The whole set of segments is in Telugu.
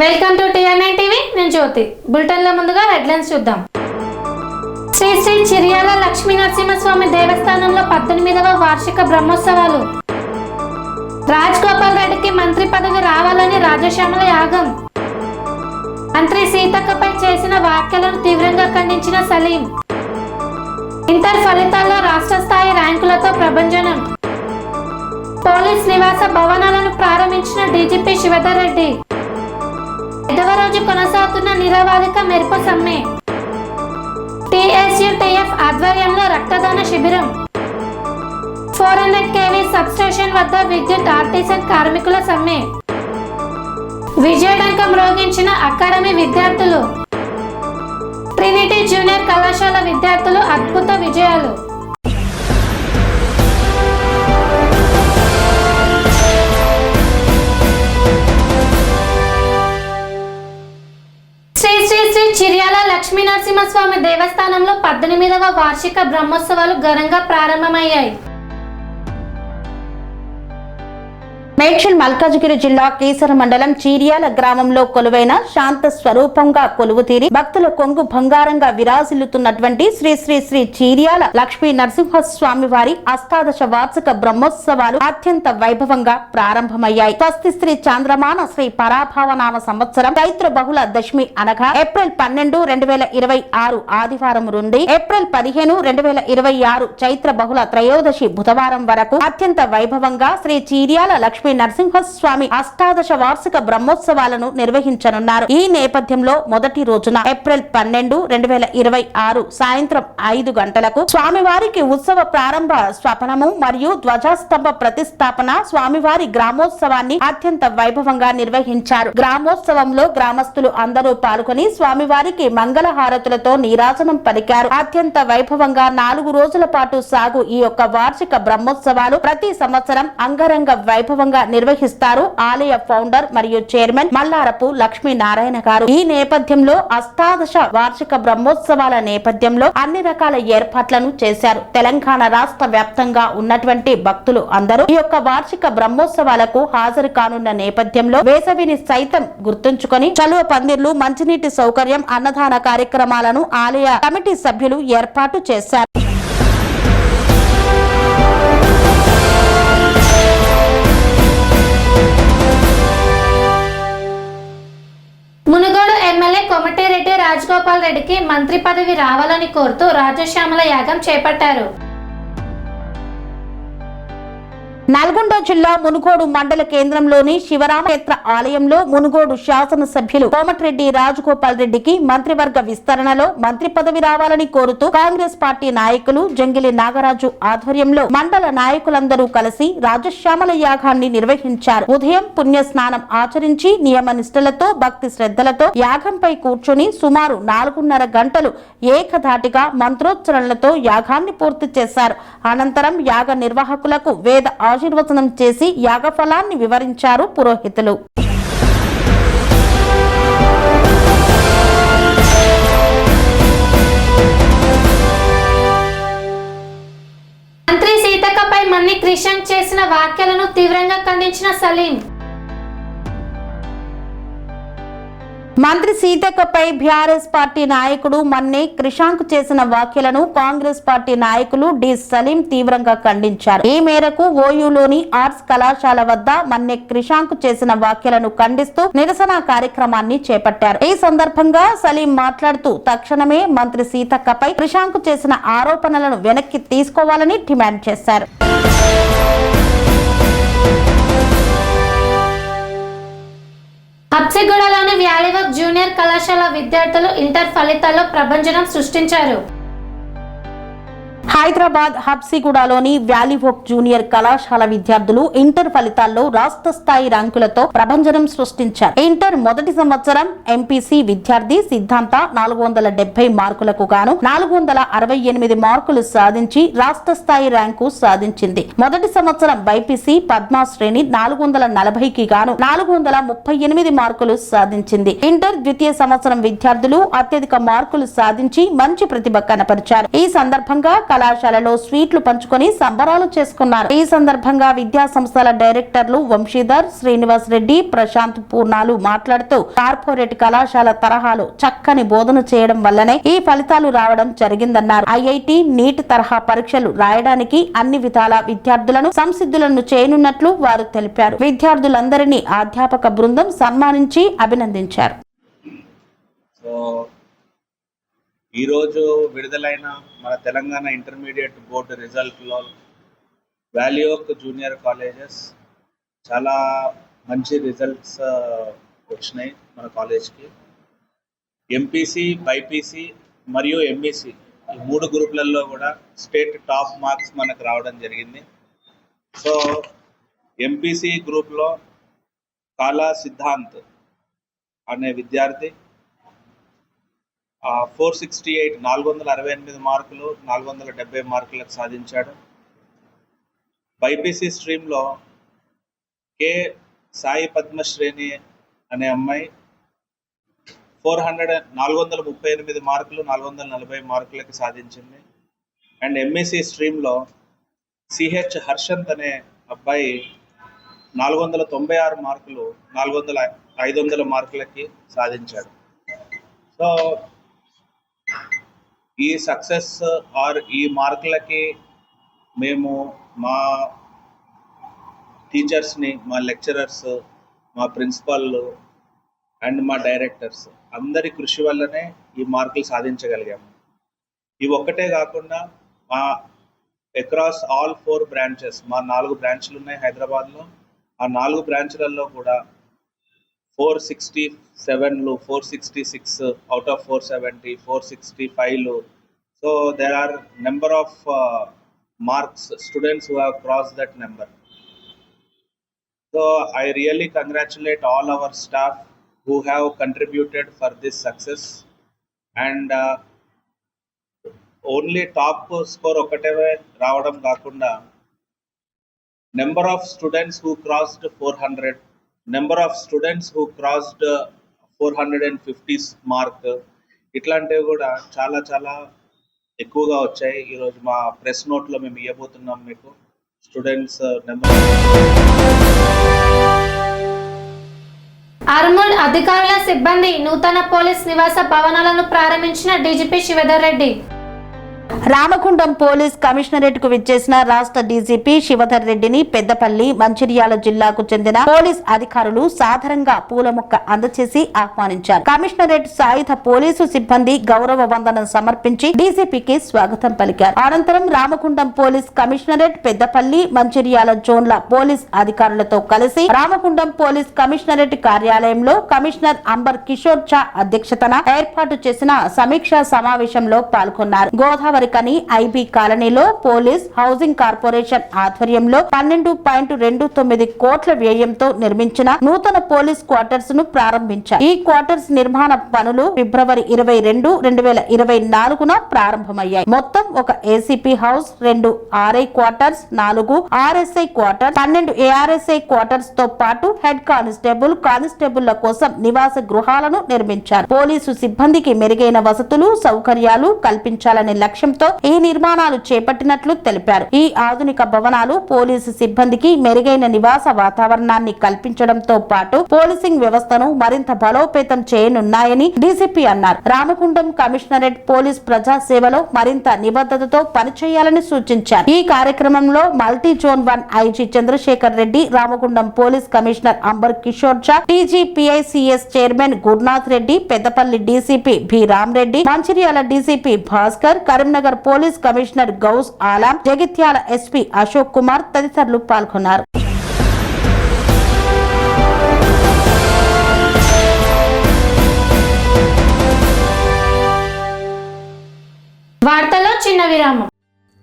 Welcome to TR9 TV. నేను జ్యోతి. బులెటిన్ లో ముందుగా హెడ్లైన్స్ చూద్దాం. శ్రీ శ్రీ చిర్యాల లక్ష్మీ నరసింహస్వామి దేవస్థానంలో 18వ వార్షిక బ్రహ్మోత్సవాలు. రాజగోపాల్ రెడ్డికి మంత్రి పదవి రావాలని రాజశ్యామల యాగం. మంత్రి సీతక్కపై చేసిన వ్యాఖ్యలను తీవ్రంగా ఖండించిన సలీం. ఇంటర్ ఫలితాల్లో రాష్ట్ర స్థాయి ర్యాంకులతో ప్రభంజనం. పోలీస్ నివాస భవనాలను ప్రారంభించిన డీజీపీ శివధర్ రెడ్డి. 5వ రోజు కొనసాగుతున్న నిరవధిక మెరుపు సమ్మె. TSUTF ఆధ్వర్యంలో రక్తదాన శిబిరం. 400 kV సబ్ స్టేషన్ వద్ద విద్యుత్ ఆర్టిసన్ కార్మికుల సమ్మె. విజయడంకం మ్రోగించిన అకాడమీ విద్యార్థులు. ట్రినిటీ జూనియర్ కళాశాల విద్యార్థులు అద్భుత విజయాలు. శ్రీ శ్రీ శ్రీ చిర్యాల లక్ష్మీ నరసింహస్వామి దేవస్థానంలో 18వ వార్షిక బ్రహ్మోత్సవాలు ఘనంగా ప్రారంభమయ్యాయి. మేడ్చల్ మల్కాజిగిరి జిల్లా కీసర మండలం చీర్యాల గ్రామంలో కొలువైన శాంత స్వరూపంగా కొలువుతీరి భక్తుల కొంగు బంగారంగా విరాజిల్లుతున్నటువంటి శ్రీ శ్రీ శ్రీ చీర్యాల లక్ష్మీ నరసింహస్వామి వారి అష్టాదశ వార్షిక బ్రహ్మోత్సవాలు అత్యంత వైభవంగా ప్రారంభమయ్యాయి. స్వస్తి శ్రీ చాంద్రమాన శ్రీ పరాభావనామ సంవత్సరం చైత్ర బహుళ దశమి అనగా ఏప్రిల్ 12, 2026 ఆదివారం నుండి ఏప్రిల్ 15, 2026 చైత్ర బహుళ త్రయోదశి బుధవారం వరకు అత్యంత వైభవంగా శ్రీ చీర్యాల లక్ష్మీ నరసింహస్వామి అష్టాదశ వార్షిక బ్రహ్మోత్సవాలను నిర్వహించనున్నారు. ఈ నేపథ్యంలో మొదటి రోజున ఏప్రిల్ 12, 2026 సాయంత్రం 5 గంటలకు స్వామివారికి ఉత్సవ ప్రారంభ స్వపనము మరియు ధ్వజస్తంభ ప్రతిష్టాపన స్వామివారి గ్రామోత్సవాన్ని అత్యంత వైభవంగా నిర్వహించారు. గ్రామోత్సవంలో గ్రామస్తులు అందరూ పాల్గొని స్వామివారికి మంగళహారతులతో నీరాజనం పలికారు. అత్యంత వైభవంగా 4 రోజుల పాటు సాగు ఈ యొక్క వార్షిక బ్రహ్మోత్సవాలు ప్రతి సంవత్సరం అంగరంగ వైభవంగా నిర్వహిస్తారు. ఆలయ ఫౌండర్ మరియు చైర్మన్ మల్లారపు లక్ష్మీనారాయణ గారు. ఈ నేపథ్యంలో అష్టాదశ వార్షిక బ్రహ్మోత్సవాల నేపథ్యంలో అన్ని రకాల ఏర్పాట్లను చేశారు. తెలంగాణ రాష్ట్ర వ్యాప్తంగా ఉన్నటువంటి భక్తులు అందరూ ఈ యొక్క వార్షిక బ్రహ్మోత్సవాలకు హాజరు కానున్న నేపథ్యంలో వేసవిని సైతం గుర్తుంచుకొని చలువ పందిర్లు, మంచినీటి సౌకర్యం, అన్నదాన కార్యక్రమాలను ఆలయ కమిటీ సభ్యులు ఏర్పాటు చేశారు. మునుగోడు ఎమ్మెల్యే కోమటిరెడ్డి రాజగోపాల్ రెడ్డికి మంత్రి పదవి రావాలని కోరుతూ రాజశ్యామల యాగం చేపట్టారు. నల్గొండ జిల్లా మునుగోడు మండల కేంద్రంలోని శివరామక్షేత్ర ఆలయంలో మునుగోడు శాసనసభ్యులు కోమటిరెడ్డి రాజగోపాల్ రెడ్డికి మంత్రివర్గ విస్తరణలో మంత్రి పదవి రావాలని కోరుతూ కాంగ్రెస్ పార్టీ నాయకులు జంగిలి నాగరాజు ఆధ్వర్యంలో మండల నాయకులందరూ కలిసి రాజశ్యామల యాగాన్ని నిర్వహించారు. ఉదయం పుణ్యస్నానం ఆచరించి నియమ నిష్టలతో భక్తి శ్రద్ధలతో యాగంపై కూర్చొని సుమారు 4.5 గంటలు ఏకధాటిగా మంత్రోచ్చరణలతో యాగాన్ని పూర్తి చేశారు. అనంతరం యాగ నిర్వాహకులకు వేద ఆశీర్వచనం చేసి యాగఫలాన్ని వివరించారు పురోహితులు. మంత్రి సీతక్కపై మన్ని క్రిషాంక్ చేసిన వ్యాఖ్యలను తీవ్రంగా ఖండించిన సలీం. మంత్రి సీతక్కపై బీఆర్ఎస్ పార్టీ నాయకుడు మన్నే క్రిషాంక్ చేసిన వ్యాఖ్యలను కాంగ్రెస్ పార్టీ నాయకులు డి సలీం తీవ్రంగా ఖండించారు. ఈ మేరకు ఓయూలోని ఆర్ట్స్ కళాశాల వద్ద మన్నే క్రిషాంక్ చేసిన వ్యాఖ్యలను ఖండిస్తూ నిరసన కార్యక్రమాన్ని చేపట్టారు. ఈ సందర్భంగా సలీం మాట్లాడుతూ తక్షణమే మంత్రి సీతక్కపై క్రిషాంక్ చేసిన ఆరోపణలను వెనక్కి తీసుకోవాలని డిమాండ్ చేశారు. హబ్సిగూడలోని వ్యాలీవర్క్ జూనియర్ కళాశాల విద్యార్థులు ఇంటర్ ఫలితాల్లో ప్రభంజనం సృష్టించారు. హైదరాబాద్ హబ్సిగూడలోని వ్యాలీవర్క్ జూనియర్ కళాశాల విద్యార్థులు ఇంటర్ ఫలితాల్లో రాష్ట్ర స్థాయి ర్యాంకులతో ప్రభంజనం సృష్టించారు. ఇంటర్ మొదటి సంవత్సరం ఎంపీసీ విద్యార్థి సిద్ధాంత 470 మార్కులకు గాను 468 మార్కులు సాధించి రాష్ట్ర స్థాయి ర్యాంకు సాధించింది. మొదటి సంవత్సరం బైపీసీ పద్మా శ్రేణి 440కి గాను 438 మార్కులు సాధించింది. ఇంటర్ ద్వితీయ సంవత్సరం విద్యార్థులు అత్యధిక మార్కులు సాధించి మంచి ప్రతిభ కనపరిచారు. ఈ సందర్భంగా కళా కళాశాలలో స్వీట్లు పంచుకొని సంబరాలు చేసుకున్నారు. ఈ సందర్భంగా విద్యా సంస్థల డైరెక్టర్లు వంశీధర్, శ్రీనివాస్ రెడ్డి, ప్రశాంత్ పూర్ణాలు మాట్లాడుతూ కార్పొరేట్ కళాశాల తరహాలో చక్కని బోధన చేయడం వల్లనే ఈ ఫలితాలు రావడం జరిగిందన్నారు. ఐఐటి, నీట్ తరహా పరీక్షలు రాయడానికి అన్ని విధాల విద్యార్థులను సంసిద్ధులను చేయనున్నట్లు వారు తెలిపారు. విద్యార్థులందరినీ అధ్యాపక బృందం సన్మానించి అభినందించారు. ఈరోజు విడుదలైన మన తెలంగాణ ఇంటర్మీడియట్ బోర్డు రిజల్ట్లో వాల్యూ ఆఫ్ జూనియర్ కాలేజెస్ చాలా మంచి రిజల్ట్స్ వచ్చినాయి మన కాలేజ్కి. ఎంపీసీ, బైపీసీ మరియు ఎంఈసీ ఈ 3 గ్రూపులలో కూడా స్టేట్ టాప్ మార్క్స్ మనకు రావడం జరిగింది. సో ఎంపీసీ గ్రూప్లో కాలా సిద్ధాంత్ అనే విద్యార్థి 468 468 మార్కులు 470 మార్కులకు సాధించాడు. బైపీసీ స్ట్రీమ్లో కే సాయి పద్మశ్రేణి అనే అమ్మాయి 438 మార్కులు 440 మార్కులకి సాధించింది. అండ్ ఎంఈసీ స్ట్రీమ్లో సిహెచ్ హర్షంత్ అనే అబ్బాయి 496 మార్కులు 500 మార్కులకి సాధించాడు. సో ఈ సక్సెస్ ఆర్ ఈ మార్కులకి మేము మా టీచర్స్ని, మా లెక్చరర్స్, మా ప్రిన్సిపల్ అండ్ మా డైరెక్టర్స్ అందరి కృషి వల్లనే ఈ మార్కులు సాధించగలిగాము. ఇవి ఒక్కటే కాకుండా మా అక్రాస్ ఆల్ 4 బ్రాంచెస్, మా 4 బ్రాంచ్లు ఉన్నాయి హైదరాబాద్లో. ఆ 4 బ్రాంచ్లలో కూడా 467లు, 466 అవుట్ ఆఫ్ 470, 465లు. So there are number of marks students who have crossed that number. So I really congratulate all our staff who have contributed for this success. And only top score ఒకటే రావడం కాకుండా number of students who crossed 400, number of students who crossed 450 mark, ఇట్లాంటివి కూడా చాలా చాలా ఎక్కువగా వచ్చాయి. ఈరోజు మా ప్రెస్ నోట్లో మేము ఇవ్వబోతున్నాం మీకు స్టూడెంట్స్ నెంబర్. ఆర్మూర్ అధికారుల సిబ్బంది నూతన పోలీస్ నివాస భవనాలను ప్రారంభించిన DGP Shivadhar Reddy. Ramagundam police commissionerate కు విచ్చేసిన రాష్ట్ర డీజీపీ శివధర్ రెడ్డిని పెద్దపల్లి, మంచిర్యాల జిల్లాకు చెందిన పోలీస్ అధికారులు సాధారణంగా పూల మొక్క అందచేసి ఆహ్వానించారు. కమిషనరేట్ సాయుధ పోలీసు సిబ్బంది గౌరవ వందనం సమర్పించి డీజీపీకి స్వాగతం పలికారు. అనంతరం రామగుండం పోలీస్ కమిషనరేట్, పెద్దపల్లి, మంచిర్యాల జోన్ల పోలీస్ అధికారులతో కలిసి రామగుండం పోలీస్ కమిషనరేట్ కార్యాలయంలో కమిషనర్ అంబర్ కిషోర్ ఝా అధ్యక్షతన ఏర్పాటు చేసిన సమీక్షా సమావేశంలో పాల్గొన్నారు. గోదావరి కని ఐబీ కాలనీలో పోలీస్ హౌసింగ్ కార్పొరేషన్ ఆధ్వర్యంలో 12.29 కోట్ల వ్యయంతో నిర్మించిన నూతన పోలీస్ క్వార్టర్స్ ను ప్రారంభించారు. ఈ క్వార్టర్స్ నిర్మాణ పనులు ఫిబ్రవరి 22, 2024న ప్రారంభమయ్యాయి. మొత్తం ఒక ACP house, 2 RI quarters, 4 RSI quarters, 12 ARSI quarters తో పాటు హెడ్ కానిస్టేబుల్, కానిస్టేబుల్ల కోసం నివాస గృహాలను నిర్మించారు. పోలీసు సిబ్బందికి మెరుగైన వసతులు, సౌకర్యాలు కల్పించాలనే లక్ష్యంతో ఈ నిర్మాణాలు చేపట్టినట్లు తెలిపారు. ఈ ఆధునిక భవనాలు పోలీసు సిబ్బందికి మెరుగైన నివాస వాతావరణాన్ని కల్పించడంతో పాటు పోలీసింగ్ వ్యవస్థను మరింత బలోపేతం చేయనున్నాయని డీసీపీ అన్నారు. రామగుండం కమిషనరేట్ పోలీస్ ప్రజా సేవలో మరింత నిబద్ధతతో పనిచేయాలని సూచించారు. ఈ కార్యక్రమంలో multi zone 1 IG Chandrashekar Reddy, Ramagundam police commissioner Amber Kishore Jha, TGPICS chairman Gurunath Reddy, Peddapalli DCP B Ramareddy, Mancherial DCP Bhaskar, Karimnagar police commissioner Gous Alam, Jagtial SP Ashok Kumar తదితరులు పాల్గొన్నారు. వార్తలో చిన్న విరామం.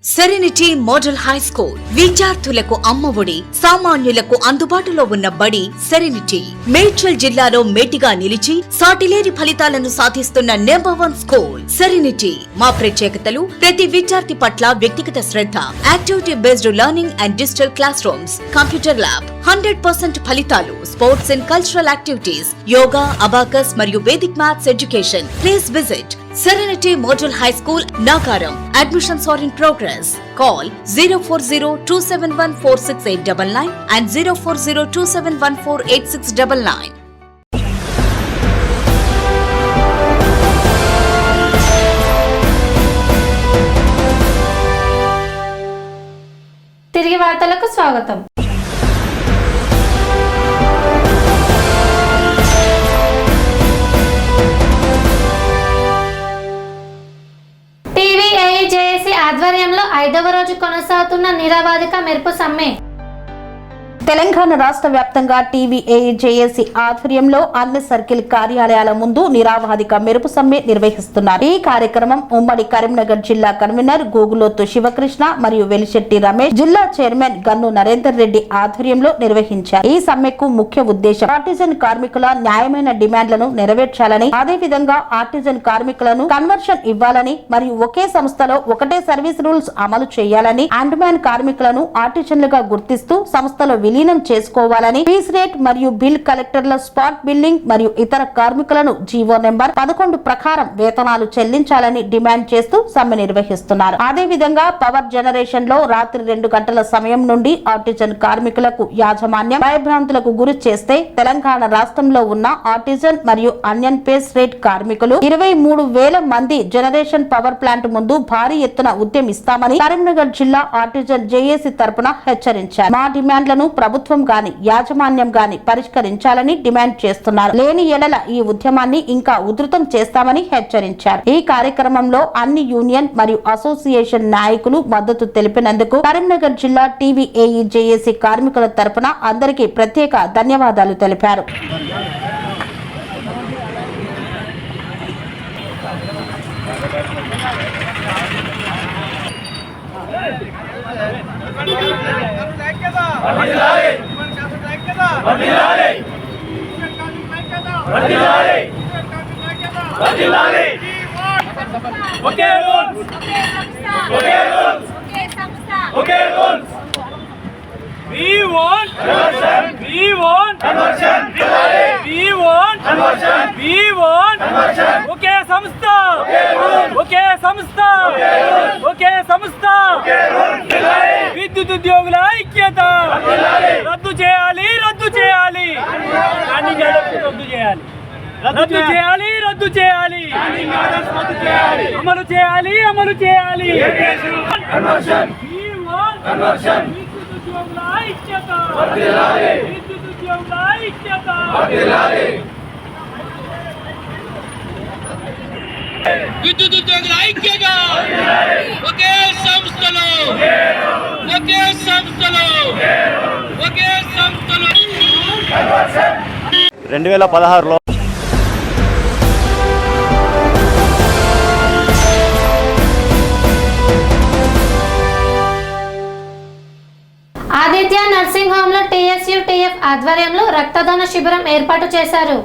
సెరెనిటీ మోడల్ హై స్కూల్ విద్యార్థులకు అమ్మఒడి, సామాన్యులకు అందుబాటులో ఉన్న బడి సెరెనిటీ. మేడ్చల్ జిల్లాలో మేటిగా నిలిచి సాటిలేని ఫలితాలను సాధిస్తున్న నంబర్ 1 స్కూల్ సెరెనిటీ. మా ప్రత్యేకతలు ప్రతి విద్యార్థి పట్ల వ్యక్తిగత శ్రద్ధ, activity based learning and digital class rooms, computer lab, 100% ఫలితాలు, sports and cultural activities, yoga, abacus మరియు Vedic maths education. Please visit Serenity Model High School, Nagaram. Admissions are in progress. Call 040-271-46899 and 040-271-48699. తిరిగి వార్తలకు స్వాగతం. టీవీఏఈజేఏసీ ఆధ్వర్యంలో 5వ రోజు కొనసాగుతున్న నిరవధిక మెరుపు సమ్మె. తెలంగాణ రాష్ట్ర వ్యాప్తంగా టీవీఏఈజేఏసీ ఆధ్వర్యంలో అన్ని సర్కిల్ కార్యాలయాల ముందు నిరావధిక మెరుపు సమ్మె నిర్వహిస్తున్నారు. ఈ కార్యక్రమం ఉమ్మడి కరీంనగర్ జిల్లా కన్వీనర్ గూగులోతు శివకృష్ణ మరియు వెలిశెట్టి రమేష్, జిల్లా చైర్మన్ గన్ను నరేందర్ రెడ్డి ఆధ్వర్యంలో నిర్వహించారు. ఈ సమ్మెకు ముఖ్య ఉద్దేశం ఆర్టిజన్ కార్మికుల న్యాయమైన డిమాండ్లను నెరవేర్చాలని, అదేవిధంగా ఆర్టిజన్ కార్మికులను కన్వర్షన్ ఇవ్వాలని మరియు ఒకే సంస్థలో ఒకటే సర్వీస్ రూల్స్ అమలు చేయాలని, అండమాన్ కార్మికులను ఆర్టిజన్లుగా గుర్తిస్తూ సంస్థలో విలీనం చేసుకోవాలని, ఫీస్ రేట్ మరియు బిల్ కలెక్టర్ల స్పాట్ బిల్లింగ్ మరియు ఇతర కార్మికులను జీవో నెంబర్ 11 ప్రకారం వేతనాలు చెల్లించాలని డిమాండ్ చేస్తూ సమ్మె నిర్వహిస్తున్నారు. అదేవిధంగా పవర్ జనరేషన్ లో రాత్రి 2 గంటల సమయం నుండి ఆర్టిజన్ కార్మికులకు యాజమాన్యం భయభ్రాంతులకు గురి చేస్తే తెలంగాణ రాష్ట్రంలో ఉన్న ఆర్టిజన్ మరియు అన్యన్ పేస్ రేట్ కార్మికులు 23,000 మంది జనరేషన్ పవర్ ప్లాంట్ ముందు భారీ ఎత్తున ఉద్యమిస్తామని కరీంనగర్ జిల్లా ఆర్టిజన్ జేఏసీ తరపున హెచ్చరించారు. మా డిమాండ్లను ప్రభుత్వం గాని యాజమాన్యం గాని పరిష్కరించాలని డిమాండ్ చేస్తున్నారు. లేని ఎడల ఈ ఉద్యమాన్ని ఇంకా ఉధృతం చేస్తామని హెచ్చరించారు. ఈ కార్యక్రమంలో అన్ని యూనియన్ మరియు అసోసియేషన్ నాయకులు మద్దతు తెలిపినందుకు కరీంనగర్ జిల్లా టీవీఏఈజేఏసీ కార్మికుల తరపున అందరికీ ప్రత్యేక ధన్యవాదాలు తెలిపారు. విద్యుత్ ఉద్యోగుల ఐక్యత రద్దు చేయాలి, రద్దు చేయాలి, రద్దు చేయాలి, రద్దు చేయాలి, రద్దు చేయాలి, అమలు చేయాలి, అమలు చేయాలి. విద్యుత్ ఉద్యోగుల ఐక్యత, విద్యుత్ ఉద్యోగుల ఐక్యత. విద్యుత్ ఉద్యోగుల ఐక్యత ఒకే సంస్థలో, ఒకే సంస్థలో, ఒకే సంస్థలో. 2016లో ఆదిత్య నర్సింగ్ హోమ్ లో TSUTF ఆధ్వర్యంలో రక్తదాన శిబిరం ఏర్పాటు చేశారు.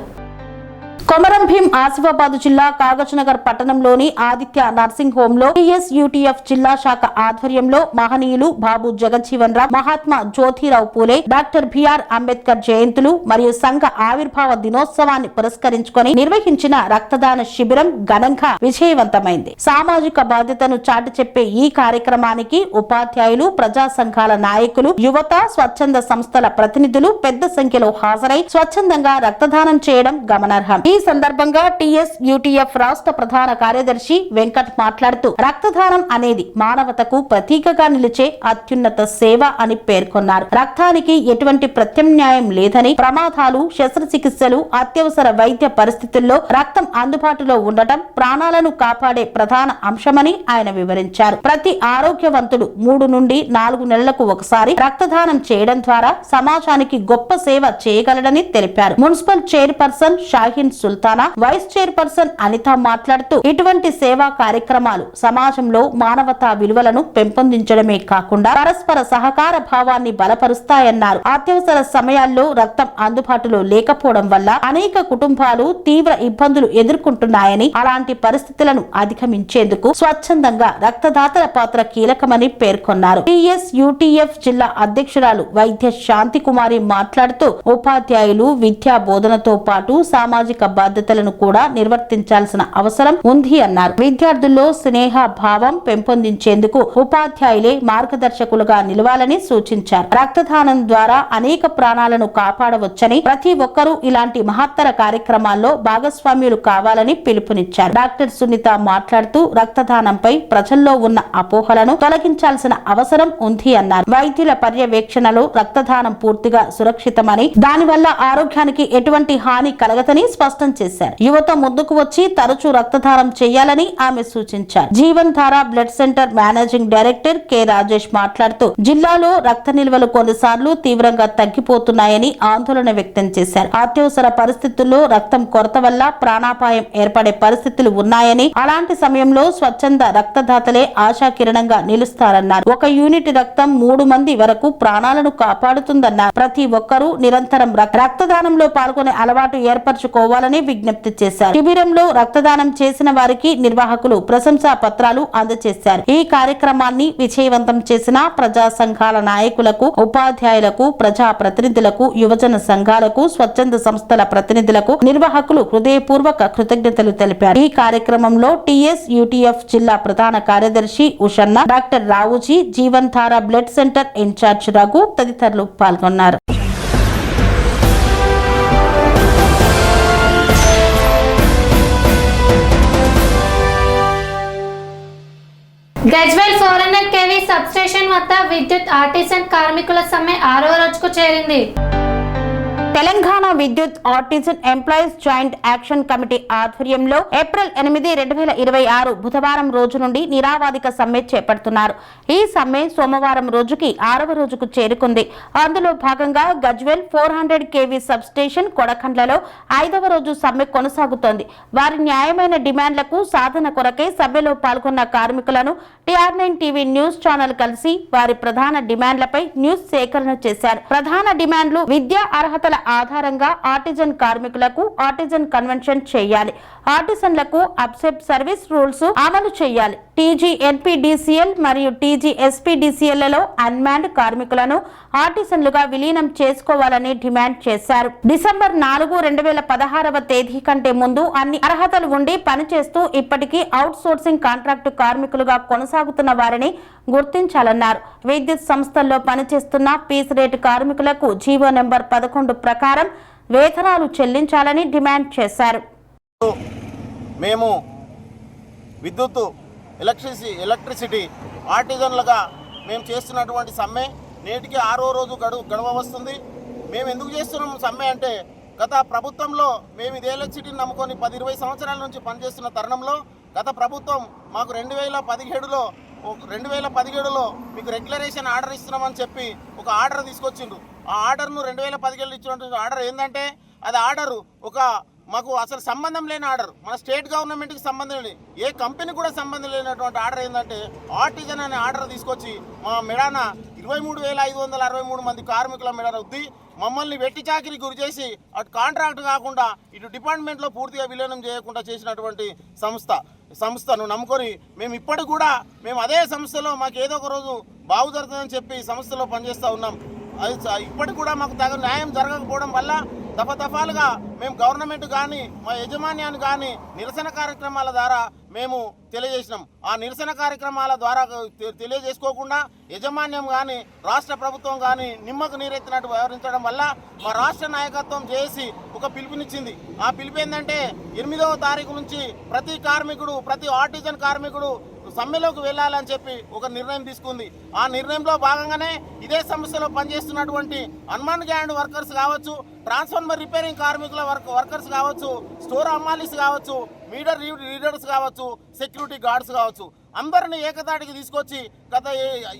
కొమరం భీం ఆసిఫాబాద్ జిల్లా కాగజ్నగర్ పట్టణంలోని ఆదిత్య నర్సింగ్ హోమ్ లో TSUTF జిల్లా శాఖ ఆధ్వర్యంలో మహనీయులు బాబు జగజ్జీవన్ రామ్, మహాత్మా జ్యోతిరావు పూలే, డాక్టర్ బిఆర్ అంబేద్కర్ జయంతులు మరియు సంఘ ఆవిర్భావ దినోత్సవాన్ని పురస్కరించుకొని నిర్వహించిన రక్తదాన శిబిరం ఘనంగా విజయవంతమైంది. సామాజిక బాధ్యతను చాటి చెప్పే ఈ కార్యక్రమానికి ఉపాధ్యాయులు, ప్రజా సంఘాల నాయకులు, యువత, స్వచ్ఛంద సంస్థల ప్రతినిధులు పెద్ద సంఖ్యలో హాజరై స్వచ్ఛందంగా రక్తదానం చేయడం గమనార్హం. ఈ సందర్భంగా TSUTF రాష్ట్ర ప్రధాన కార్యదర్శి వెంకట్ మాట్లాడుతూ రక్తదానం అనేది మానవతకు ప్రతీకగా నిలిచే అత్యున్నత సేవ అని పేర్కొన్నారు. రక్తానికి ఎటువంటి ప్రత్యామ్నాయం లేదని, ప్రమాదాలు, శస్త్రచికిత్సలు, అత్యవసర వైద్య పరిస్థితుల్లో రక్తం అందుబాటులో ఉండటం ప్రాణాలను కాపాడే ప్రధాన అంశమని ఆయన వివరించారు. ప్రతి ఆరోగ్యవంతుడు 3 నుండి 4 నెలలకు ఒకసారి రక్తదానం చేయడం ద్వారా సమాజానికి గొప్ప సేవ చేయగలడని తెలిపారు. Municipal chairperson Shaheen Sultana, vice chairperson Anitha మాట్లాడుతూ ఇటువంటి సేవా కార్యక్రమాలు సమాజంలో మానవతా విలువలను పెంపొందించడమే కాకుండా పరస్పర సహకార భావాన్ని బలపరుస్తాయన్నారు. అత్యవసర సమయాల్లో రక్తం అందుబాటులో లేకపోవడం వల్ల అనేక కుటుంబాలు తీవ్ర ఇబ్బందులు ఎదుర్కొంటున్నాయని, అలాంటి పరిస్థితులను అధిగమించేందుకు స్వచ్ఛందంగా రక్తదాతల పాత్ర కీలకమని పేర్కొన్నారు. TSUTF జిల్లా అధ్యక్షురాలు వైద్య శాంతి కుమారి మాట్లాడుతూ ఉపాధ్యాయులు విద్యా బోధనతో పాటు సామాజిక బాధ్యతలను కూడా నిర్వర్తించాల్సిన అవసరం ఉంది అన్నారు. విద్యార్థుల్లో స్నేహ భావం పెంపొందించేందుకు ఉపాధ్యాయులే మార్గదర్శకులుగా నిలవాలని సూచించారు. రక్తదానం ద్వారా అనేక ప్రాణాలను కాపాడవచ్చని, ప్రతి ఒక్కరూ ఇలాంటి మహత్తర కార్యక్రమాల్లో భాగస్వామ్యులు కావాలని పిలుపునిచ్చారు. డాక్టర్ సునీత మాట్లాడుతూ రక్తదానంపై ప్రజల్లో ఉన్న అపోహలను తొలగించాల్సిన అవసరం ఉంది అన్నారు. వైద్యుల పర్యవేక్షణలో రక్తదానం పూర్తిగా సురక్షితమని, దానివల్ల ఆరోగ్యానికి ఎటువంటి హాని కలగదని స్పష్టం చేశారు. యువత ముందుకు వచ్చి తరచూ రక్తదానం చేయాలని ఆమె సూచించారు. జీవన్ ధార blood centre managing director K Rajesh మాట్లాడుతూ జిల్లాలో రక్త నిల్వలు కొన్నిసార్లు తీవ్రంగా తగ్గిపోతున్నాయని ఆందోళన వ్యక్తం చేశారు. అత్యవసర పరిస్థితుల్లో రక్తం కొరత వల్ల ప్రాణాపాయం ఏర్పడే పరిస్థితులు ఉన్నాయని, అలాంటి సమయంలో స్వచ్ఛంద రక్తదాతలే ఆశాకిరణంగా నిలుస్తారన్నారు. ఒక యూనిట్ రక్తం 3 మంది వరకు ప్రాణాలను కాపాడుతుందన్నారు. ప్రతి ఒక్కరూ నిరంతరం రక్తదానంలో పాల్గొనే అలవాటు ఏర్పరచుకోవాలని విజ్ఞప్తి చేశారు. శిబిరంలో రక్తదానం చేసిన వారికి నిర్వాహకులు ప్రశంసా పత్రాలు అందజేశారు. ఈ కార్యక్రమాన్ని విజయవంతం చేసిన ప్రజా సంఘాల నాయకులకు, ఉపాధ్యాయులకు, ప్రజా ప్రతినిధులకు, యువజన సంఘాలకు, స్వచ్ఛంద సంస్థల ప్రతినిధులకు, నిర్వాహకులు హృదయపూర్వక కృతజ్ఞతలు తెలిపారు. ఈ కార్యక్రమంలో టిఎస్ యూటీఎఫ్ జిల్లా ప్రధాన కార్యదర్శి ఉషన్న, డాక్టర్ రావుజీ, జీవన్ ధార బ్లడ్ సెంటర్ ఇన్ఛార్జ్ రఘు తదితరులు పాల్గొన్నారు. గజ్వేల్ 400 kV సబ్ స్టేషన్ వద్ద విద్యుత్ ఆర్టిజన్ కార్మికుల సమ్మె 6వ రోజుకు చేరింది. తెలంగాణ విద్యుత్ artisan employees joint action committee ఆధ్వర్యంలో ఏప్రిల్ 8, 2026 బుధవారం రోజు నుండి నిరావాదిక సమ్మె చేపడుతున్నారు. ఈ సమ్మె సోమవారం రోజుకి 6వ రోజుకు చేరుకుంది. అందులో భాగంగా గజ్వేల్ 400 kV సబ్ స్టేషన్ కొడకండ్లలో 5వ రోజు సమ్మె కొనసాగుతోంది. వారి న్యాయమైన డిమాండ్లకు సాధన కొరకై సమ్మెలో పాల్గొన్న కార్మికులను TR9 టీవీ న్యూస్ ఛానల్ కలిసి వారి ప్రధాన డిమాండ్లపై న్యూస్ సేకరణ చేశారు. ప్రధాన డిమాండ్లు విద్యా అర్హతల ఆధారంగా ఆర్టిజన్ కార్మికులకు ఆర్టిజన్ కన్వెన్షన్ చేయాలి, ఆర్టిజన్లకు అబ్సెప్ సర్వీస్ రూల్స్ అమలు చేయాలి, TGNPDCL మరియు TGSPDCLలలో అన్మాన్డ్ కార్మికులను ఆర్టిజన్లుగా విలీనం చేసుకోవాలని డిమాండ్ చేశారు. డిసెంబర్ 4, 2016వ తేదీ కంటే ముందు అన్ని అర్హతలు ఉండి పనిచేస్తూ ఇప్పటికీ అవుట్ సోర్సింగ్ కాంట్రాక్టు కార్మికులుగా కొనసాగుతున్న వారిని గుర్తించాలన్నారు. విద్యుత్ సంస్థల్లో పనిచేస్తున్న పీస్ రేటు కార్మికులకు జీవో నెంబర్ 11 ప్రకారం వేతనాలు చెల్లించాలని డిమాండ్ చేశారు. మేము విద్యుత్ ఎలక్ట్రిసిటీ ఆర్టిజన్లుగా మేము చేస్తున్నటువంటి సమ్మె నేటికి 6వ రోజు గడవ వస్తుంది. మేము ఎందుకు చేస్తున్నాం సమ్మె అంటే, గత ప్రభుత్వంలో మేము ఇది ఎలక్ట్రిసిటీని నమ్ముకొని 10-20 సంవత్సరాల నుంచి పనిచేస్తున్న తరుణంలో గత ప్రభుత్వం మాకు 2017లో మీకు రెగ్యులరేషన్ ఆర్డర్ ఇస్తున్నామని చెప్పి ఒక ఆర్డర్ తీసుకొచ్చిండ్రు. ఆ ఆర్డర్ను 2017లో ఇచ్చినటువంటి ఆర్డర్ ఏంటంటే, అది ఆర్డరు మాకు అసలు సంబంధం లేని ఆర్డర్, మన స్టేట్ గవర్నమెంట్కి సంబంధం లేని, ఏ కంపెనీ కూడా సంబంధం లేనటువంటి ఆర్డర్ ఏంటంటే ఆర్టిజన్ అనే ఆర్డర్ తీసుకొచ్చి మా మెడాన 23,563 మంది కార్మికుల మెడాన ఉద్ది మమ్మల్ని వెట్టి చాకిరి గురి చేసి అటు కాంట్రాక్ట్ కాకుండా ఇటు డిపార్ట్మెంట్లో పూర్తిగా విలీనం చేయకుండా చేసినటువంటి సంస్థను నమ్ముకొని మేము ఇప్పటికి కూడా మేము అదే సంస్థలో మాకు ఏదో ఒక రోజు బాగు జరుగుతుందని చెప్పి సంస్థలో పనిచేస్తూ ఉన్నాం. అది ఇప్పటికి కూడా మాకు తగిన న్యాయం జరగకపోవడం వల్ల దఫాలుగా మేము గవర్నమెంట్ కానీ మా యజమాన్యాన్ని కానీ నిరసన కార్యక్రమాల ద్వారా మేము తెలియజేసినాం. ఆ నిరసన కార్యక్రమాల ద్వారా తెలియజేసుకోకుండా యజమాన్యం కానీ రాష్ట్ర ప్రభుత్వం కానీ నిమ్మకు నీరెత్తినట్టు వ్యవహరించడం వల్ల మా రాష్ట్ర నాయకత్వం చేసి ఒక పిలుపునిచ్చింది. ఆ పిలుపు ఏంటంటే 8వ తారీఖు నుంచి ప్రతి ఆర్టిజన్ కార్మికుడు సమ్మెలోకి వెళ్ళాలని చెప్పి ఒక నిర్ణయం తీసుకుంది. ఆ నిర్ణయంలో భాగంగానే ఇదే సంస్థలో పనిచేస్తున్నటువంటి అన్మాన్ గ్యాండ్ వర్కర్స్ కావచ్చు, ట్రాన్స్ఫార్మర్ రిపేరింగ్ కార్మికుల వర్కర్స్ కావచ్చు, స్టోర్ అమ్మాలీస్ కావచ్చు, మీటర్ రీడర్స్ కావచ్చు, సెక్యూరిటీ గార్డ్స్ కావచ్చు, అందరినీ ఏకతాటికి తీసుకొచ్చి గత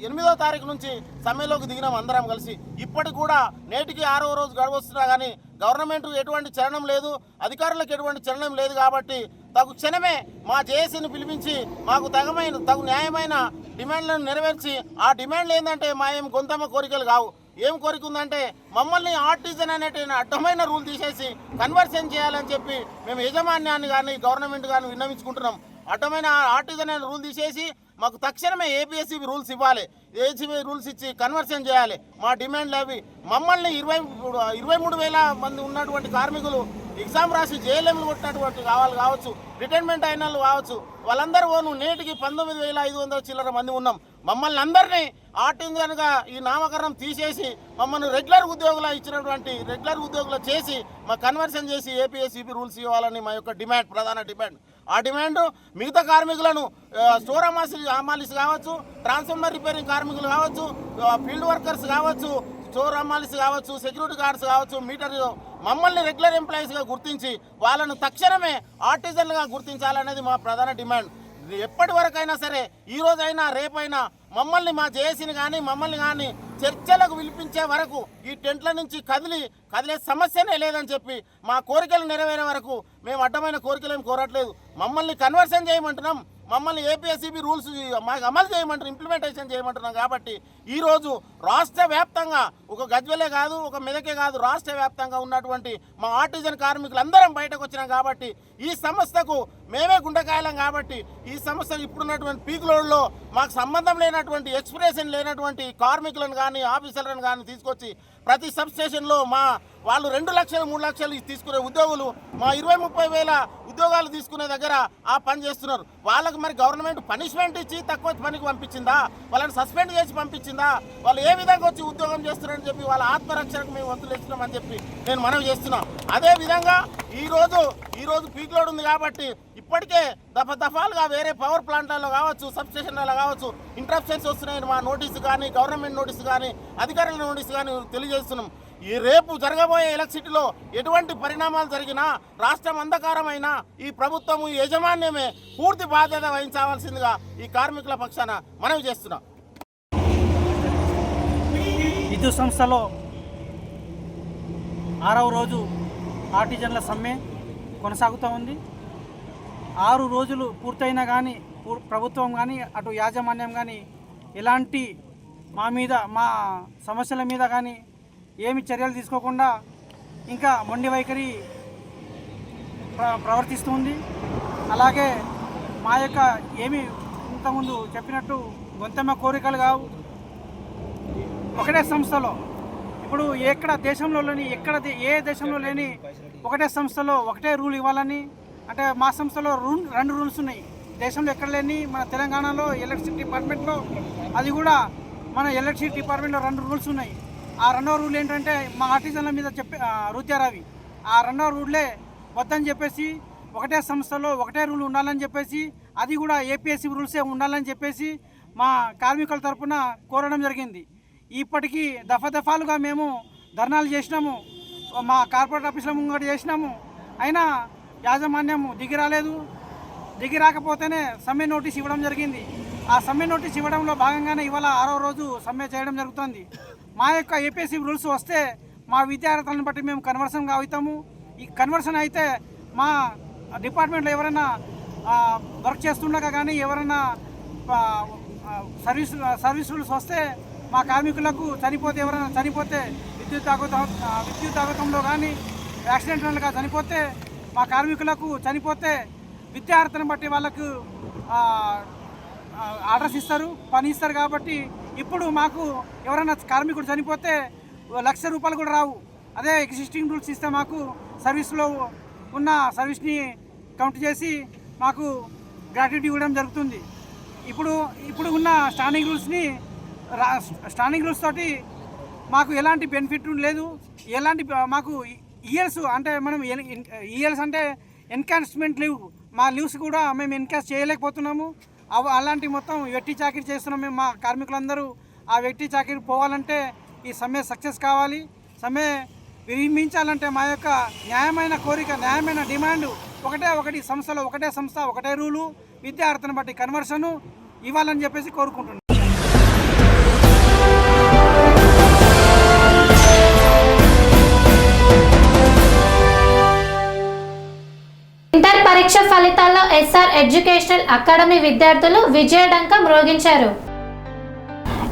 8వ తారీఖు నుంచి సమ్మెలోకి దిగినాం అందరం కలిసి. ఇప్పటికి కూడా నేటికి 6వ రోజు గడవస్తున్నా కానీ గవర్నమెంట్ ఎటువంటి చలనం లేదు, అధికారులకు ఎటువంటి చలనం లేదు. కాబట్టి తగు క్షణమే మా జేఏసీని పిలిపించి మాకు తగు న్యాయమైన డిమాండ్లను నెరవేర్చి, ఆ డిమాండ్లు ఏంటంటే మా ఏం గొంతమ్మ కోరికలు కావు. ఏం కోరిక ఉందంటే మమ్మల్ని ఆర్టిజన్ అనేటువంటి అడ్డమైన రూల్ తీసేసి కన్వర్షన్ చేయాలని చెప్పి మేము యజమాన్యాన్ని కానీ గవర్నమెంట్ కానీ విన్నవించుకుంటున్నాం. అడ్డమైన ఆర్టిజన్ అనే రూల్ తీసేసి మాకు తక్షణమే APSC రూల్స్ ఇవ్వాలి, ACB రూల్స్ ఇచ్చి కన్వర్షన్ చేయాలి. మా డిమాండ్లు అవి. మమ్మల్ని 23,000 మంది ఉన్నటువంటి కార్మికులు ఎగ్జామ్ రాసి జేఎల్ఎంలు కొట్టినటువంటి వాళ్ళు కావచ్చు, రిటైర్మెంట్ అయిన వాళ్ళు కావచ్చు, వాళ్ళందరూ ఓను నేటికి 19,500 చిల్లర మంది ఉన్నాం. మమ్మల్ని అందరినీ ఆర్టిజన్గా ఈ నామకరణం తీసేసి మమ్మల్ని రెగ్యులర్ ఉద్యోగులు చేసి మా కన్వర్షన్ చేసి ఏపీఎస్సీపీ రూల్స్ ఇవ్వాలని మా యొక్క డిమాండ్, ప్రధాన డిమాండ్. ఆ డిమాండ్ మిగతా కార్మికులను స్టోర్ అమాలిస్ కావచ్చు, ట్రాన్స్ఫార్మర్ రిపేరింగ్ కార్మికులు కావచ్చు, ఫీల్డ్ వర్కర్స్ కావచ్చు, స్టోర్ అమాలిస్ కావచ్చు, సెక్యూరిటీ గార్డ్స్ కావచ్చు, మీటర్ మమ్మల్ని రెగ్యులర్ ఎంప్లాయీస్గా గుర్తించి వాళ్ళను తక్షణమే ఆర్టిజన్లుగా గుర్తించాలనేది మా ప్రధాన డిమాండ్. ఎప్పటి వరకైనా సరే, ఈ రోజైనా రేపైనా మమ్మల్ని మా జేఏసీని కానీ మమ్మల్ని కానీ చర్చలకు పిలిపించే వరకు ఈ టెంట్ల నుంచి కదిలే సమస్యనే లేదని చెప్పి మా కోరికలు నెరవేరే వరకు మేము అడ్డమైన కోరికలు ఏమి కోరట్లేదు. మమ్మల్ని కన్వర్షన్ చేయమంటున్నాం, మమ్మల్ని ఏపీఎస్సీబీ రూల్స్ మాకు అమలు చేయమంటారు, ఇంప్లిమెంటేషన్ చేయమంటున్నాం. కాబట్టి ఈరోజు రాష్ట్ర వ్యాప్తంగా, ఒక గజ్వెలే కాదు, ఒక మెదకే కాదు, రాష్ట్ర వ్యాప్తంగా ఉన్నటువంటి మా ఆర్టిజన్ కార్మికులందరం బయటకు వచ్చినాం. కాబట్టి ఈ సంస్థకు మేమే గుండెకాయలం. కాబట్టి ఈ సంస్థ ఇప్పుడున్నటువంటి పీక్ లోడ్లో మాకు సంబంధం లేనటువంటి, ఎక్స్ప్రెషన్ లేనటువంటి కార్మికులను కానీ ఆఫీసర్లను కానీ తీసుకొచ్చి ప్రతి సబ్ స్టేషన్లో వాళ్ళు 2 లక్షలు 3 లక్షలు తీసుకునే ఉద్యోగులు మా 20-30 వేల ఉద్యోగాలు తీసుకునే దగ్గర ఆ పని చేస్తున్నారు. వాళ్ళకి మరి గవర్నమెంట్ పనిష్మెంట్ ఇచ్చి తక్కువ పనికి పంపించిందా, వాళ్ళని సస్పెండ్ చేసి పంపించిందా, వాళ్ళు ఏ విధంగా వచ్చి ఉద్యోగం చేస్తున్నారని చెప్పి వాళ్ళ ఆత్మరక్షణకు మేము వంతులు ఇస్తున్నామని చెప్పి నేను మనవి చేస్తున్నాం. అదేవిధంగా ఈరోజు పీక్ లోడ్ ఉంది కాబట్టి ఇప్పటికే దఫాలుగా వేరే పవర్ ప్లాంట్లలో కావచ్చు, సబ్ స్టేషన్లలో కావచ్చు ఇంటరప్షన్స్ వస్తున్నాయని మా నోటీసు కానీ, గవర్నమెంట్ నోటీసు కానీ, అధికారుల నోటీసు కానీ తెలియజేస్తున్నాం. ఈ రేపు జరగబోయే ఎలక్ట్రిసిటీలో ఎటువంటి పరిణామాలు జరిగినా, రాష్ట్రం అంధకారమైనా ఈ ప్రభుత్వము, ఈ యాజమాన్యమే పూర్తి బాధ్యత వహించవలసిందిగా ఈ కార్మికుల పక్షాన మనవి చేస్తున్నాం. విద్యుత్ సంస్థలో 6వ రోజు ఆర్టిజన్ల సమ్మె కొనసాగుతూ ఉంది. 6 రోజులు పూర్తయినా కానీ ప్రభుత్వం కానీ అటు యాజమాన్యం కానీ ఎలాంటి మా సమస్యల మీద కానీ ఏమి చర్యలు తీసుకోకుండా ఇంకా మొండి వైఖరి ప్రవర్తిస్తుంది. అలాగే మా యొక్క ఏమి ఇంతకుముందు చెప్పినట్టు గొంతెమ్మ కోరికలు కావు. ఒకటే సంస్థలో ఇప్పుడు ఏ దేశంలో లేని ఒకటే సంస్థలో ఒకటే రూల్ ఇవ్వాలని, అంటే మా సంస్థలో 2 రూల్స్ ఉన్నాయి. దేశంలో ఎక్కడ లేని మన తెలంగాణలో ఎలక్ట్రిసిటీ డిపార్ట్మెంట్లో, అది కూడా మన ఎలక్ట్రిసిటీ డిపార్ట్మెంట్లో 2 రూల్స్ ఉన్నాయి. ఆ 2వ రూల్ ఏంటంటే మా ఆర్టిజన్ల మీద రుద్దారవి. ఆ 2వ రూలే వద్దని చెప్పేసి ఒకటే సంస్థలో ఒకటే రూల్ ఉండాలని చెప్పేసి, అది కూడా ఏపీఎస్సీ రూల్సే ఉండాలని చెప్పేసి మా కార్మికుల తరఫున కోరడం జరిగింది. ఇప్పటికీ దఫాలుగా మేము ధర్నాలు చేసినాము, మా కార్పొరేట్ ఆఫీసుల ముంగట చేసినాము. అయినా యాజమాన్యం దిగి రాకపోతేనే సమ్మె నోటీస్ ఇవ్వడం జరిగింది. ఆ సమ్మె నోటీస్ ఇవ్వడంలో భాగంగానే ఇవాళ 6వ రోజు సమ్మె చేయడం జరుగుతుంది. మా యొక్క ఏపీఎస్సీ రూల్స్ వస్తే మా విద్యార్థులను బట్టి మేము కన్వర్షన్ అవుతాము. ఈ కన్వర్షన్ అయితే మా డిపార్ట్మెంట్లో ఎవరైనా వర్క్ చేస్తుండగా కానీ ఎవరైనా సర్వీస్ రూల్స్ వస్తే మా కార్మికులకు ఎవరైనా చనిపోతే విద్యుత్ ఆఘాతంలో కానీ యాక్సిడెంటల్గా చనిపోతే, మా కార్మికులకు చనిపోతే విద్యార్థులను బట్టి వాళ్ళకు ఆర్డర్స్ ఇస్తారు, పని ఇస్తారు. కాబట్టి ఇప్పుడు మాకు ఎవరైనా కార్మికుడు చనిపోతే ₹1,00,000 కూడా రావు. అదే ఎగ్జిస్టింగ్ రూల్స్ ఇస్తే మాకు సర్వీస్లో ఉన్న సర్వీస్ని కౌంట్ చేసి మాకు గ్రాట్యుటీ ఇవ్వడం జరుగుతుంది. ఇప్పుడు ఉన్న స్టాండింగ్ రూల్స్ తోటి మాకు ఎలాంటి బెనిఫిట్ లేదు. మాకు ఇయర్స్ అంటే ఇయర్స్ అంటే ఎన్కాష్మెంట్ లీవ్, మా లీవ్స్ కూడా మేము ఎన్కాష్ చేయలేకపోతున్నాము. అలాంటి మొత్తం వెట్టి చాకిరీ చేస్తున్నాం మేము. మా కార్మికులందరూ ఆ వెట్టి చాకిరీ పోవాలంటే ఈ సమ్మె సక్సెస్ కావాలి. సమ్మె విరమించాలంటే మా యొక్క న్యాయమైన కోరిక, న్యాయమైన డిమాండ్ ఒకటి సంస్థలో ఒకటే సంస్థ ఒకటే రూలు, విద్యార్థులను బట్టి కన్వర్షను ఇవ్వాలని చెప్పేసి కోరుకుంటున్నాం. ఇంటర్ పరీక్ష ఫలితాల్లో ఎస్ఆర్ ఎడ్యుకేషనల్ అకాడమీ విద్యార్థులు విజయడంకం మ్రోగించారు.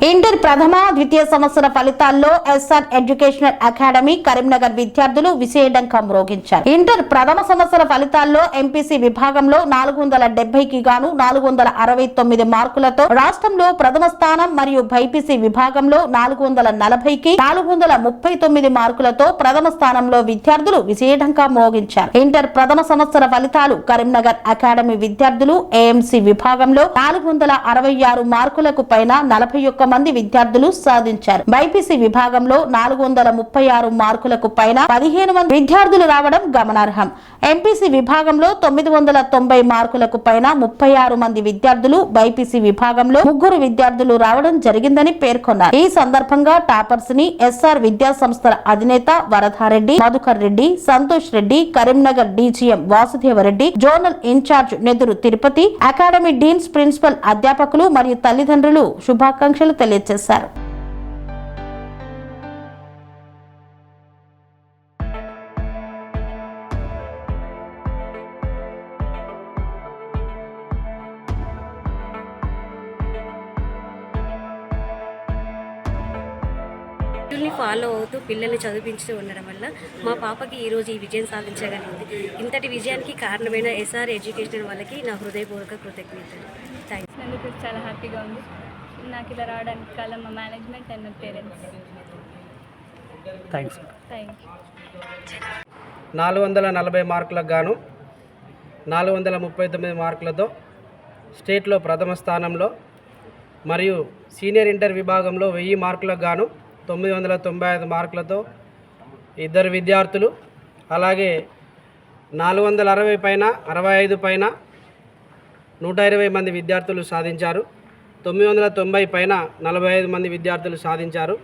ఇంటర్ ప్రథమ ద్వితీయ సంవత్సర ఫలితాల్లో ఎస్ఆర్ ఎడ్యుకేషనల్ అకాడమీ కరీంనగర్ విద్యార్థులు విశేషంగా మ్రోగించారు. ఇంటర్ ప్రథమ సంవత్సర ఫలితాల్లో ఎంపీసీ విభాగంలో 470కి గాను 469 మార్కులతో రాష్ట్రంలో ప్రథమ స్థానం మరియు బైపీసీ విభాగంలో 440కి 439 మార్కులతో ప్రథమ స్థానంలో విద్యార్థులు విశేషంగా మ్రోగించారు. ఇంటర్ ప్రథమ సంవత్సర ఫలితాలు కరీంనగర్ అకాడమీ విద్యార్థులు ఏఎంసీ విభాగంలో 466 మార్కులకు పైన 41 మంది విద్యార్థులు సాధించారు. బైపీసీ విభాగంలో 436 మార్కులకు పైన 15 మంది విద్యార్థులు రావడం గమనార్హం. ఎంపీసీ విభాగంలో 990 మార్కులకు పైన 36 మంది విద్యార్థులు, బైపీసీ విభాగంలో 3 విద్యార్థులు రావడం జరిగిందని పేర్కొన్నారు. ఈ సందర్భంగా టాపర్స్ ని ఎస్ఆర్ విద్యా సంస్థల అధినేత Varadareddy, Madhukar Reddy, Santosh Reddy, Karimnagar DGM Vasudevareddy, zonal incharge Neduru Tirupati, academy deans, principal, అధ్యాపకులు మరియు తల్లిదండ్రులు శుభాకాంక్షలు తెలియజేశారు. ఫాలో అవుతూ పిల్లల్ని చదివించుతూ ఉండడం వల్ల మా పాపకి ఈరోజు ఈ విజయం సాధించగలిగింది. ఇంతటి విజయానికి కారణమైన ఎస్ఆర్ ఎడ్యుకేషన్ వాళ్ళకి నా హృదయపూర్వక కృతజ్ఞతలు. థ్యాంక్స్. అందుకు చాలా హ్యాపీగా ఉంది. నాకు ఇలా రావడానికి కాలం మా management and my parents. Thanks. Thank you. 440 మార్కులకు గాను 439 మార్కులతో స్టేట్లో ప్రథమ స్థానంలో మరియు సీనియర్ ఇంటర్ విభాగంలో 1000 మార్కులకు గాను 995 మార్కులతో 2 విద్యార్థులు, అలాగే 460 పైన 65 పైన 120 మంది విద్యార్థులు సాధించారు. 990 పైన 45 మంది విద్యార్థులు సాధించారు.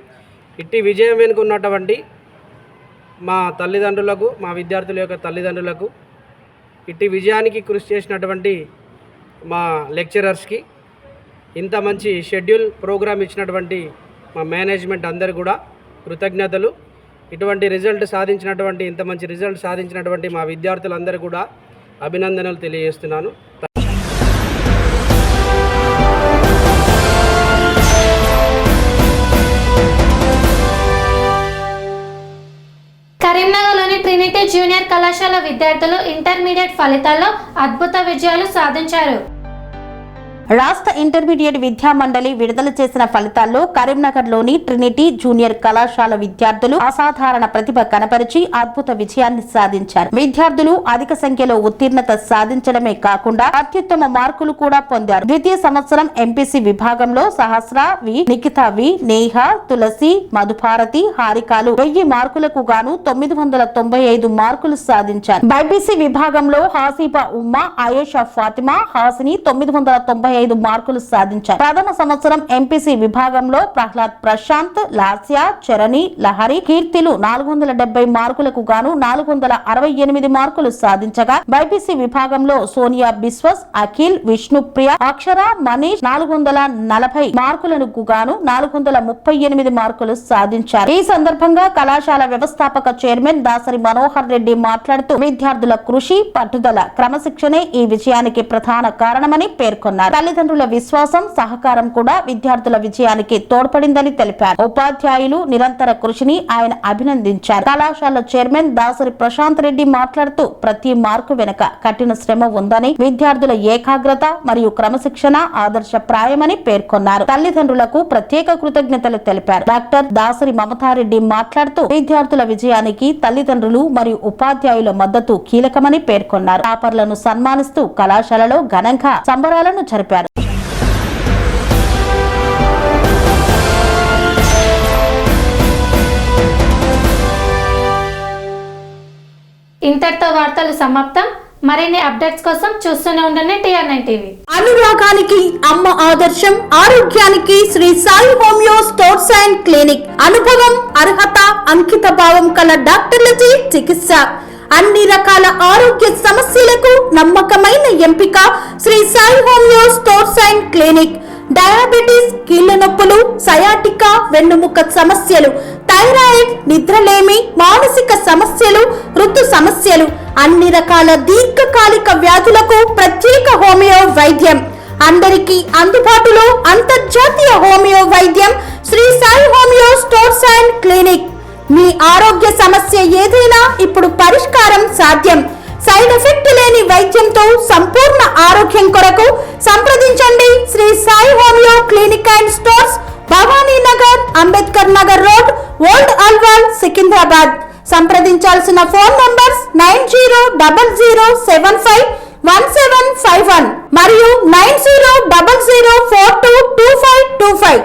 ఇట్టి విజయం వెనుకున్నటువంటి మా తల్లిదండ్రులకు, మా విద్యార్థుల యొక్క తల్లిదండ్రులకు, ఇట్టి విజయానికి కృషి చేసినటువంటి మా లెక్చరర్స్కి, ఇంత మంచి షెడ్యూల్ ప్రోగ్రామ్ ఇచ్చినటువంటి మా మేనేజ్మెంట్ అందరు కూడా కృతజ్ఞతలు. ఇటువంటి రిజల్ట్ సాధించినటువంటి, ఇంత మంచి రిజల్ట్ సాధించినటువంటి మా విద్యార్థులందరూ కూడా అభినందనలు తెలియజేస్తున్నాను. కరీంనగర్లోని ట్రినిటీ జూనియర్ కళాశాల విద్యార్థులు ఇంటర్మీడియట్ ఫలితాల్లో అద్భుత విజయాలు సాధించారు. రాష్ట్ర ఇంటర్మీడియట్ విద్యా మండలి విడుదల చేసిన ఫలితాల్లో కరీంనగర్లోని ట్రినిటీ జూనియర్ కళాశాల విద్యార్థులు అసాధారణ ప్రతిభ కనపరిచి అద్భుత విజయాన్ని సాధించారు. విద్యార్థులు అధిక సంఖ్యలో ఉత్తీర్ణత సాధించడమే కాకుండా అత్యుత్తమ మార్కులు కూడా పొందారు. ద్వితీయ సంవత్సరం ఎంపీసీ విభాగంలో సహస్ర వి, నిఖిత వి, నేహ, తులసి, మధుభారతి, హారికాలు 1000 మార్కులకు గాను 995 మార్కులు సాధించారు. బైపీసీ విభాగంలో హాసిబా ఉమ్మా, ఆయేషా ఫాతిమా, హాసిని 995 మార్కులు సాధించారు. ప్రథమ సంవత్సరం ఎంపీసీ విభాగంలో ప్రహ్లాద్ ప్రశాంత్, లాస్య, చరణి, లహరి, కీర్తిలు 470 మార్కులకు గాను 468 మార్కులు సాధించగా, బైపీసీ విభాగంలో సోనియా బిశ్వస్, అఖిల్, విష్ణుప్రియ, అక్షర, మనీష్ 440 మార్కులకు గాను 438 మార్కులు సాధించారు. ఈ సందర్భంగా కళాశాల వ్యవస్థాపక చైర్మన్ దాసరి మనోహర్ రెడ్డి మాట్లాడుతూ విద్యార్థుల కృషి, పట్టుదల, క్రమశిక్షణే ఈ విజయానికి ప్రధాన కారణమని పేర్కొన్నారు. తల్లిదండ్రుల విశ్వాసం, సహకారం కూడా విద్యార్థుల విజయానికి తోడ్పడిందని తెలిపారు. ఉపాధ్యాయులు నిరంతర కృషిని ఆయన అభినందించారు. కళాశాల చైర్మన్ దాసరి ప్రశాంత్ రెడ్డి మాట్లాడుతూ ప్రతి మార్కు వెనుక కఠిన శ్రమ ఉందని, విద్యార్థుల ఏకాగ్రత మరియు క్రమశిక్షణ ఆదర్శప్రాయమని పేర్కొన్నారు. తల్లిదండ్రులకు ప్రత్యేక కృతజ్ఞతలు తెలిపారు. డాక్టర్ దాసరి మమతారెడ్డి మాట్లాడుతూ విద్యార్థుల విజయానికి తల్లిదండ్రులు మరియు ఉపాధ్యాయుల మద్దతు కీలకమని పేర్కొన్నారు. టాపర్లను సన్మానిస్తూ కళాశాలలో ఘనంగా సంబరాలను జరిపారు. ఇంతటితో వార్తలు సమాప్తం. మరిన్ని అప్డేట్స్ కోసం చూస్తూనే ఉండండి TR9 టీవీ. అనురాగానికి అమ్మ ఆదర్శం, ఆరోగ్యానికి Sri Sai homeo stores and clinic. అనుభవం, అర్హత, అంకిత భావం కల డాక్టర్లచే చికిత్స. అన్ని రకాల ఆరోగ్య సమస్యలకు నమ్మకమైన ఎంపిక Sri Sai homeo stores and clinic. Diabetes, కీళ్ల నొప్పులు, సయాటికా, వెన్నుముక సమస్యలు, థైరాయిడ్, నిద్రలేమి, మానసిక సమస్యలు, ఋతు సమస్యలు, అన్ని రకాల దీర్ఘకాలిక వ్యాధులకు ప్రత్యేక హోమియో వైద్యం. అందరికీ అందుబాటులో అంతర్జాతీయ హోమియో వైద్యం Sri Sai homeo stores and clinic. మీ ఆరోగ్య సమస్య ఏదైనా ఇప్పుడు పరిష్కారం సాధ్యం. సైడ్ ఎఫెక్ట్ లేని వైద్యంతో సంపూర్ణ ఆరోగ్యం కొరకు సంప్రదించండి Sri Sai homeo clinic and stores, Bhavani Nagar, Ambedkar Nagar road, old Alwal, Secunderabad. సంప్రదించాల్సిన ఫోన్ నంబర్స్ 9000751751 మరియు 9000422525.